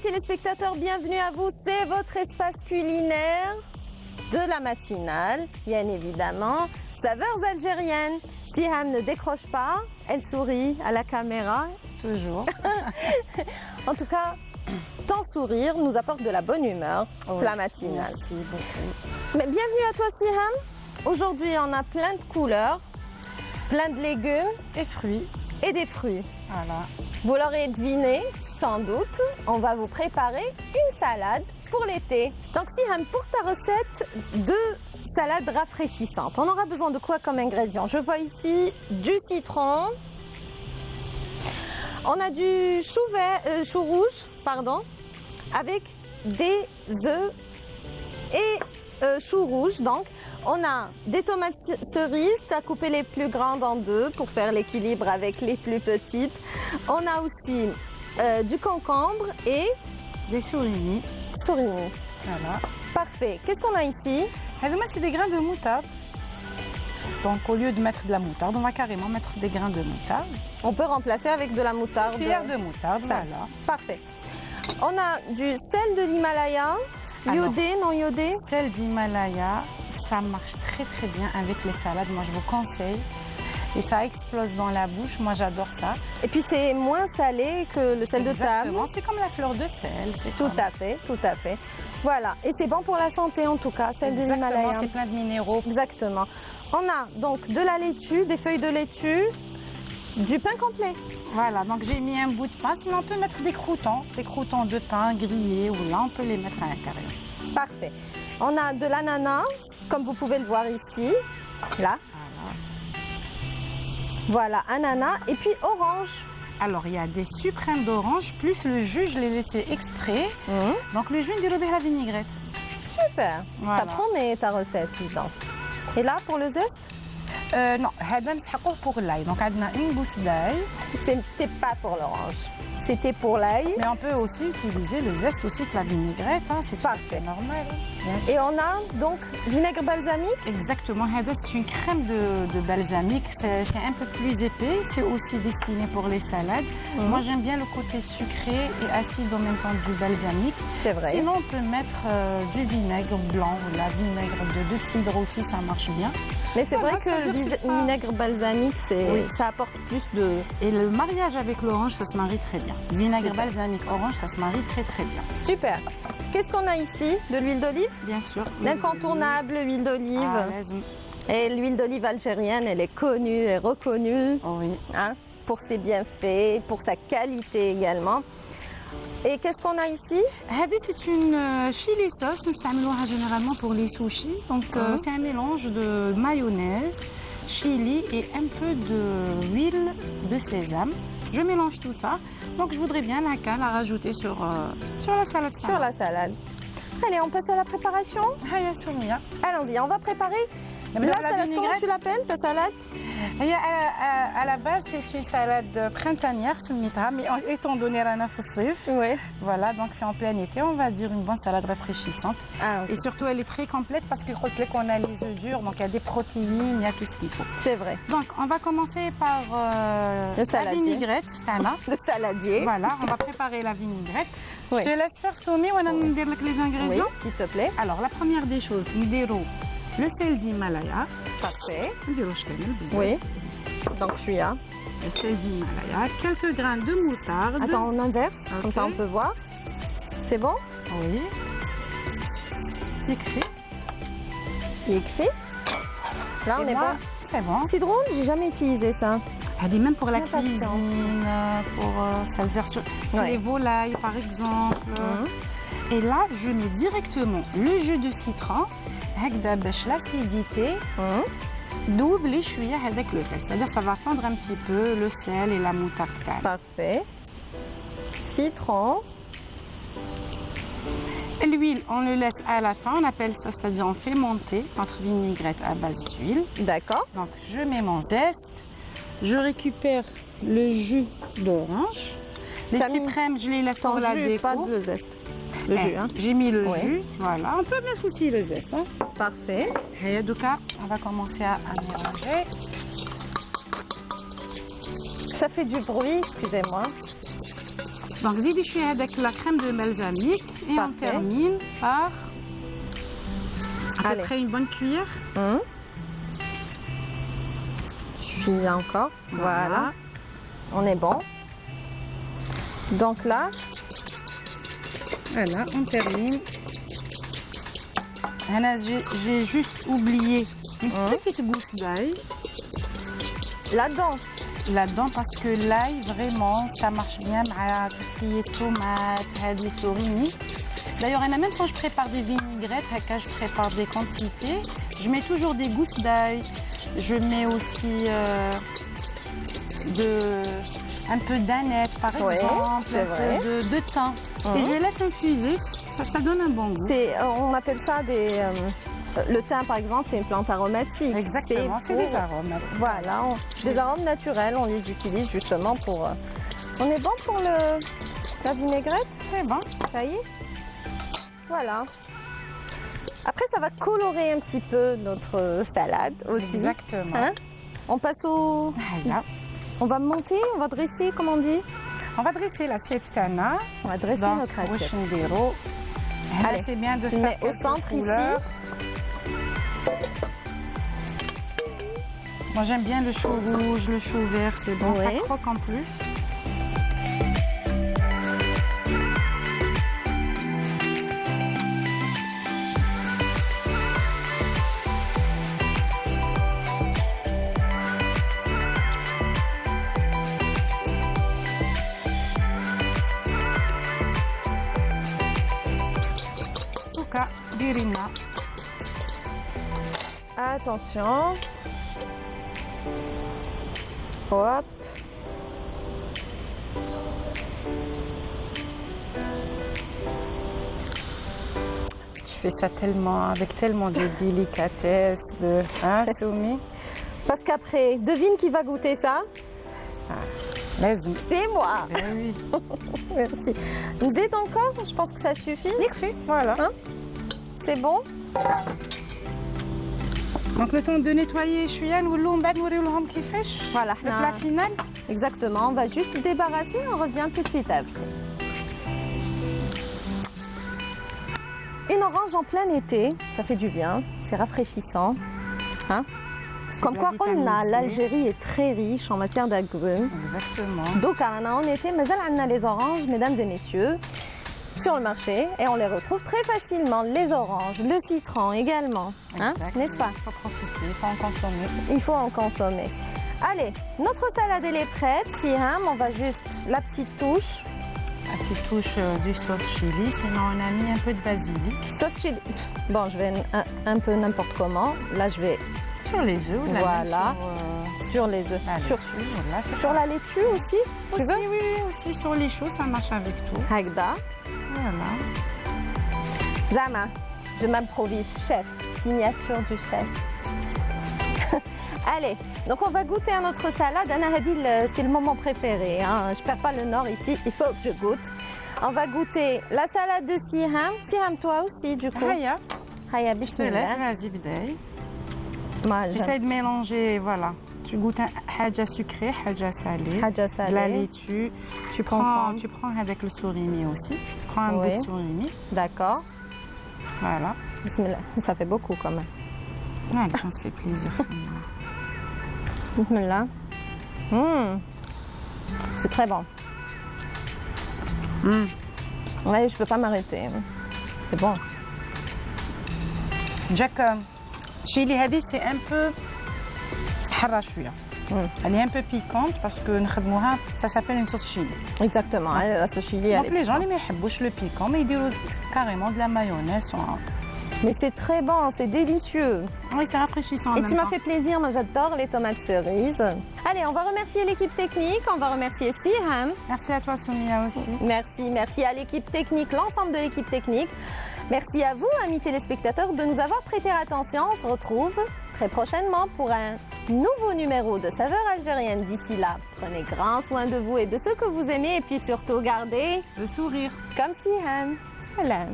Amis téléspectateurs, bienvenue à vous. C'est votre espace culinaire de la matinale, bien évidemment. Saveurs algériennes. Siham ne décroche pas, elle sourit à la caméra. Toujours. En tout cas, ton sourire nous apporte de la bonne humeur, Oui, la matinale. merci beaucoup. Mais bienvenue à toi Siham. Aujourd'hui, on a plein de couleurs, plein de légumes Et fruits. et des fruits. Voilà. Vous l'aurez deviné, sans doute, on va vous préparer une salade pour l'été. Donc Siham, pour ta recette de salade rafraîchissante, on aura besoin de quoi comme ingrédients? Je vois ici du citron, on a du chou rouge, pardon, avec des œufs et chou rouge. Donc, on a des tomates cerises, tu as coupé les plus grandes en deux pour faire l'équilibre avec les plus petites. On a aussi du concombre et Des surimi. surimi. Voilà. Parfait. Qu'est-ce qu'on a ici? Moi, c'est des grains de moutarde. Donc, au lieu de mettre de la moutarde, on va carrément mettre des grains de moutarde. On peut remplacer avec de la moutarde. Cuillère de moutarde, Ça. voilà. Parfait. On a du sel de l'Himalaya, Alors, iodé, non iodé. Sel d'Himalaya, ça marche très très bien avec les salades. Moi, je vous conseille. Et ça explose dans la bouche. Moi, j'adore ça. Et puis c'est moins salé que le sel de table. Exactement. C'est comme la fleur de sel. C'est Tout comme- à fait, tout à fait. Voilà. Et c'est bon pour la santé en tout cas, celle de Exactement, l'Himalaya. c'est plein de minéraux. Exactement. On a donc de la laitue, des feuilles de laitue, du pain complet. Voilà, donc j'ai mis un bout de pain. Sinon, on peut mettre des croûtons de pain grillés, ou là, on peut les mettre à l'intérieur. Parfait. On a de l'ananas, comme vous pouvez le voir ici. Là. Voilà, ananas. Et puis orange. Alors, il y a des sucrins d'orange, plus le jus, je l'ai laissé exprès. Donc, le jus, on dirait la vinaigrette. Super. Voilà. Ça promet ta recette, dis donc. Et là, pour le zeste, Non, هذا نسحقوه pour l'ail. Donc, on a une gousse d'ail. c'était pas pour l'orange. C'était pour l'ail. Mais on peut aussi utiliser le zeste aussi de la vinaigrette. Hein, c'est Parfait. normal. Hein. Et on a donc vinaigre balsamique. Exactement, هذا c'est une crème de balsamique, c'est un peu plus épais, c'est aussi destiné pour les salades. Moi j'aime bien le côté sucré et acide en même temps du balsamique. C'est vrai. Sinon on peut mettre du vinaigre blanc ou la vinaigre de cidre aussi, ça marche bien. Mais c'est Voilà, vrai que c'est-à-dire le c'est pas- vinaigre balsamique, Oui. ça apporte plus de... Et le mariage avec l'orange, ça se marie très bien. Vinaigre Super. balsamique orange, ça se marie très très bien. Super. Qu'est-ce qu'on a ici? De l'huile d'olive? Bien sûr. L'incontournable huile d'olive. Ah, lazim. Et l'huile d'olive algérienne, elle est connue et reconnue Oui. hein, pour ses bienfaits, pour sa qualité également. Et qu'est-ce qu'on a ici? هذه c'est une chili sauce, نستعملوها généralement pour les sushis. Donc c'est un mélange de mayonnaise, chili et un peu d'huile de sésame. Je mélange tout ça. Donc je voudrais bien la rajouter sur la salade. Sur la salade. Allez, on passe à la préparation. Haya Soumia. Allons-y, on va préparer La la salade. Comment vinaigrette. tu l'appelles, ta salade? À la base c'est une salade printanière, سميتها, mais étant donné رانا في الصيف. Oui. Voilà, donc c'est en plein été, on va dire une bonne salade rafraîchissante. Ah, Et surtout, elle est très complète parce que qu'on a les œufs durs, donc il y a des protéines, il y a tout ce qu'il faut. c'est vrai. Donc, on va commencer par Le la saladier. vinaigrette. Tana. Le saladier. Voilà, on va préparer la vinaigrette. Oui. Je te laisse faire sommer, on va nous dire les Oui, ingrédients. s'il te plaît. Alors, la première des choses, نديرو le sel d'Himalaya. Parfait. نديرو شكل بزاف. Oui. Donc je suis là. Le sel d'Himalaya, quelques grains de moutarde. Attends, on inverse, comme ça on peut voir. C'est bon? Oui. Tikfi. Il est fait. Là, on Et est là, bon. c'est bon. C'est drôle, j'ai jamais utilisé ça. Elle est même pour la Pas de cuisine, pour ça veut dire sur Ouais. les volailles par exemple. Et là, je mets directement le jus de citron, هكذا باش l'acidité double les chouïa avec le sel. C'est-à-dire ça va fondre un petit peu le sel et la moutarde. Parfait. Citron. L'huile, on le laisse à la fin, on appelle ça, c'est-à-dire on fait monter notre vinaigrette à base d'huile. D'accord. Donc je mets mon zeste, je récupère le jus d'orange. Les T'as mis suprêmes, je les laisse Ton pour la jus, déco. pas de zeste. Le jus, hein. J'ai mis le Ouais. jus, voilà. On peut mettre aussi le zeste. Hein. Parfait. Et en tout cas, on va commencer à mélanger. Ça fait du bruit, excusez-moi. Donc, زيدي شوية هذاك la crème de balsamique et on Parfait. termine par à peu Allez. près une bonne cuillère. Je suis encore. Voilà. On est bon. Donc là, Voilà, on termine. Anna, j'ai juste oublié une petite gousse d'ail là-dedans, parce que l'ail, vraiment, ça marche bien avec tout ce qui est tomates, les surimi. D'ailleurs, Anna, même quand je prépare des vinaigrettes, je prépare des quantités, je mets toujours des gousses d'ail. Je mets aussi un peu d'aneth, par Ouais, exemple, c'est un vrai. peu de thym. Et je les laisse infuser, ça donne un bon goût. on appelle ça le thym, par exemple, c'est une plante aromatique. Exactement, c'est pour- des aromates. Voilà, des arômes naturels, on les utilise justement pour... On est bon pour la vinaigrette? C'est bon. Ça y est? Voilà. Après, ça va colorer un petit peu notre salade aussi. Exactement. Hein? On passe au... Voilà. On va monter, on va dresser, comme on dit. On va dresser l'assiette Tana. On va dresser Donc, notre assiette. Allez, c'est bien de tu faire mets au quelques centre couleurs. Moi, j'aime bien le chou rouge, le chou vert, c'est bon. Oui. Ça croque en plus. Tuka, dirina. Attention. Hop. Tu fais ça avec tellement de délicatesse, hein, Soumi? Parce qu'après, devine qui va goûter ça? Laisse-moi. C'est moi. Ben oui. Merci. Nous êtes encore? Je pense que ça suffit. Voilà. C'est bon? Donc le temps de nettoyer شويه نولوا من بعد نوريو لهم كيفاش Voilà. le plat final. Exactement. On va juste débarrasser. On revient tout de suite après. Une orange en plein été, ça fait du bien. C'est rafraîchissant. Hein? C'est Comme de quoi, la vitamine C. l'Algérie est très riche en matière d'agrumes. Exactement. Donc, en été, mais on a les oranges, mesdames et messieurs, sur le marché et on les retrouve très facilement. Les oranges, le citron également, hein, Exact. n'est-ce pas? Il faut profiter, il faut en consommer. Il faut en consommer. Allez, notre salade elle est prête. Siham, on va juste la petite touche. La petite touche du sauce chili, sinon on a mis un peu de basilic Sauce chili. Bon, je vais un peu n'importe comment. Là, je vais sur les œufs. ou la Voilà. même sur les œufs. la Sur, laitue, voilà, c'est sur ça. la laitue aussi, tu Aussi, veux? oui, aussi sur les choux, ça marche avec tout. Hagda. Voilà. Zama, je m'improvise chef. Signature du chef. Allez, donc on va goûter à notre salade. Anna Hadil, c'est le moment préféré. Hein. Je perds pas le nord ici, il faut que je goûte. On va goûter la salade de Siham. Siham, toi aussi, du coup. Haya, Haya, je te laisse, bismillah. vas-y, bdaï. Moi, j'aime. Essaye de mélanger, voilà. Tu goûtes un haja sucré, haja salé. Haja salé. De la laitue. Tu Comprends. prends avec le surimi aussi. Prends un Oui. bout de surimi. D'accord. Voilà. Bismillah. Ça fait beaucoup quand même. Ouais, ça se fait plaisir. Bismillah. C'est très bon. Ouais, je peux pas m'arrêter. C'est bon. Jack, chili hadi, c'est un peu حرة شوية. Elle est un peu piquante parce que نخدموها, ça s'appelle une sauce chili. Exactement. La sauce chili, Donc elle les est... gens اللي ما يحبوش le piquant, mais ils disent carrément de la mayonnaise. Mais c'est très bon, c'est délicieux. Oui, c'est rafraîchissant. en Et même tu m'as temps. fait plaisir, moi j'adore les tomates cerises. Allez, on va remercier l'équipe technique, on va remercier Siham. Merci à toi, Soumia, aussi. Merci à l'équipe technique, l'ensemble de l'équipe technique. Merci à vous, amis téléspectateurs, de nous avoir prêté attention. On se retrouve très prochainement pour un nouveau numéro de Saveurs algériennes. D'ici là, prenez grand soin de vous et de ceux que vous aimez et puis surtout gardez Le sourire. comme Siham. Salam.